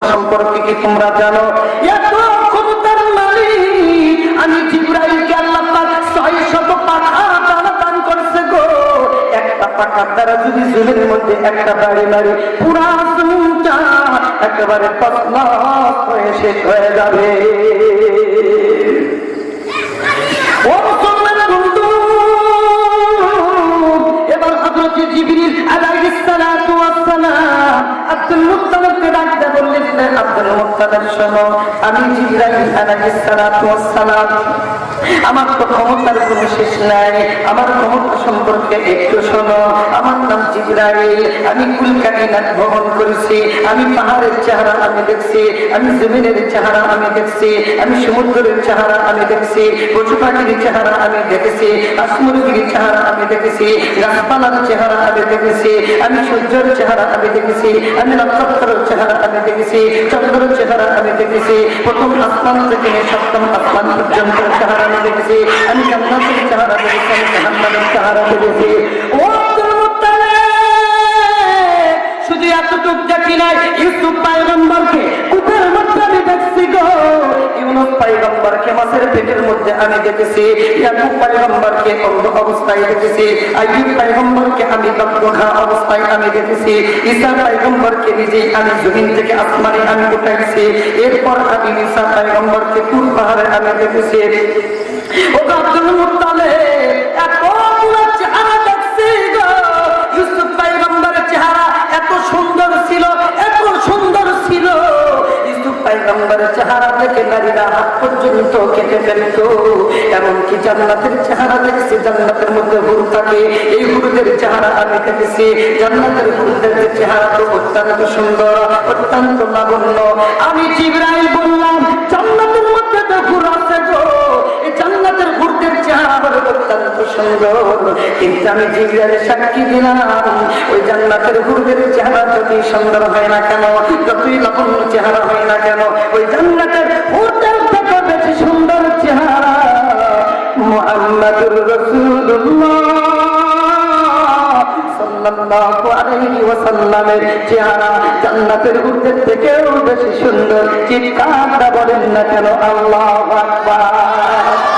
সম্পর্কে কি তোমরা জানো? এত ক্ষমতার মালিক আমি জিবরাইলকে আল্লাহ পাক 600 পাখা দান করেছে গো। একটা পাখার দ্বারা যদি জমিনের মধ্যে একটা বাড়ি মারি পুরা জমিনটা একেবারে তছনছ হয়ে শেষ হয়ে যাবে। ও মুসলমান বন্ধু, এবার হযরত জিবরিল আলাইহিস সালাতু ওয়াস সালাম আব্দুল মুত্তালিবকে ডাকতে বললেন, আব্দুল মুত্তালিব শোনো, আমি জিবরাইল আলাইহিস সালাতু ওয়াস সালাম, আমার তো ক্ষমতার কোনো শেষ নাই, আমার ক্ষমতা সম্পর্কে একটু শোনো। আমার নাম জিবরাইল, আমি কুল কায়নাত ভ্রমণ করেছি, আমি পাহাড়ের চেহারা আমি দেখছি, আমি জমিনের চেহারা আমি দেখছি, আমি সমুদ্রের চেহারা আমি দেখছি, পশু পাখির চেহারা আমি দেখেছি, আসমুরগির চেহারা আমি দেখেছি, গাছপালার চেহারা আমি দেখেছি, আমি সূর্যের চেহারা আমি দেখেছি, আমি নক্ষত্রের চেহারা আমি দেখেছি, চন্দ্রের চেহারা আমি দেখেছি, প্রথম আসমান থেকে সপ্তম আসমান পর্যন্ত চেহারা আমি দেখেছি, আমি জান্নাতের চেহারা দেখেছি, আমি জাহান্নামের চেহারা দেখেছি। ও আব্দুল মুত্তালিব, শুধু এতটুকু দেখি নাই, ইউসুফ পয়গম্বরকে কুপের মধ্যে আমি দেখছি গো, ইউনুস পয়গম্বরকে মাছের পেটের মধ্যে আমি দেখেছি, ইয়াকুব পয়গম্বরকে অন্ধ অবস্থায় দেখেছি, আইয়ুব পয়গম্বরকে আমি দগ্ধঘা অবস্থায় আমি দেখেছি, ঈসা পয়গম্বরকে নিজেই আমি জমিন থেকে আসমানে আমি উঠাইছি, এরপর আমি ঈসা পয়গম্বরকে তুর পাহাড়ে আমি দেখেছি। ও আব্দুল মুত্তালিব, এত চেহারা দেখছি গো, ইউসুফ পয়গম্বরের চেহারা এত সুন্দর ছিল, এত সুন্দর ছিল, ইউসুফ পয়গম্বরের চেহারা দেখে নারীরা হাত পর্যন্ত কেটে ফেলত। এমনকি জান্নাতের চেহারা দেখছি, জান্নাতের মধ্যে হুর থাকে, এই হুরদের চেহারা আমি দেখেছি, জান্নাতের হুরদের চেহারা তো অত্যন্ত সুন্দর, অত্যন্ত লাবণ্য। আমি জিবরাইল বললাম, জান্নাতের মধ্যে তো হুর আছে গো, এই জান্নাতের হুরদের চেহারা অত্যন্ত সুন্দর, কিন্তু আমি জিবরাইলের সাক্ষী দিলাম, ওই জান্নাতের হুরদের চেহারা যতই সুন্দর হয় না কেন, যতই লাবণ্য চেহারা হয় না কেন, ওই জান্নাতের হুরদের থেকে বেশি সুন্দর চেহারা মুহাম্মাদুর রাসূলুল্লাহ সাল্লাল্লাহু আলাইহি ওয়াসাল্লামের চেহারা জান্নাতের হুরদের থেকেও বেশি সুন্দর। চিৎকার বলেন না কেন আল্লাহু আকবার।